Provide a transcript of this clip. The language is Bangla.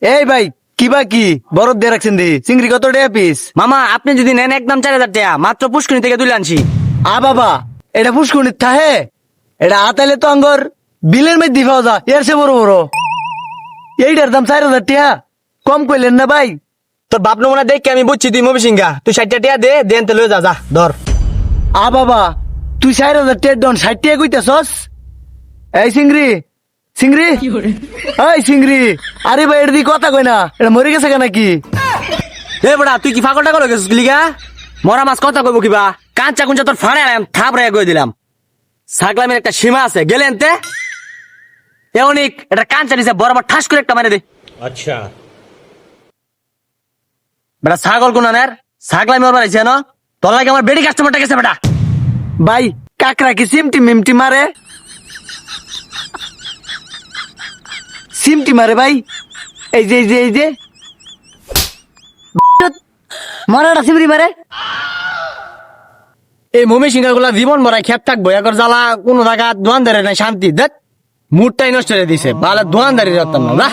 এই ভাই কিবা কি বরফ দিয়ে রাখছেন দি চিংড়ি কত টাকা পিস? মামা আপনি যদি নেন একদম 4000 টাকা, মাত্র পুষ্করিণী থেকে তুলে আনছি। বাবা এটা পুষ্কুনির থাহে, এটা আতাইলে তো আঙ্গর বিলের মধ্যে পাওয়া যা, এর সে বড় বড়। এইটার দাম 4000 টাকা, কম কইলেন না ভাই? তোর বাপ নমুনা দেখে আমি বুঝছি তুই মবি সিংহা, তুই 60 টাকা দে, দেন তো লয়ে যা, যা ধর। বাবা তুই 4000 টাকা ডন 60 টাকা কইতেছস? এই চিংড়ি চিংড়ি, এই চিংড়ি, আরে ভাই এটা দিয়ে কথা কই না, এটা মরে গেছে কেন নাকি? এ বড়া তুই কি ফাগল টাগল গেছিস লিগা? মরা মাছ কথা কইব কিবা? কাঁচা কুঞ্চা তোর ফাড়ে আলাম, থাপড়ায় কই দিলাম। ছাগলামের একটা সীমা আছে, গেলেন তে এমনিক এটা কাঁচা নিছে বরাবর ঠাস করে একটা মারে দে। अच्छा। বেটা ছাগল কোনানের ছাগলাই মরবার আইছে না, তোর লাগে আমার বেডি কাস্টমারটা গেছে বেটা। ভাই কাকরা কি সিমটি মিমটি মারে? সিমটি মারে ভাই? এই যে এই যে এই যে মরাটা সিমরি মারে। এই মমি সিংহা গুলা জীবন ভরাই খেপ থাকবো, একর জ্বালা কোনো জায়গা দোয়ানদারে নাই শান্তি, দেখ মুডটাই নষ্ট করে দিছে, ভালো দোয়ানদারি রাখতাম না।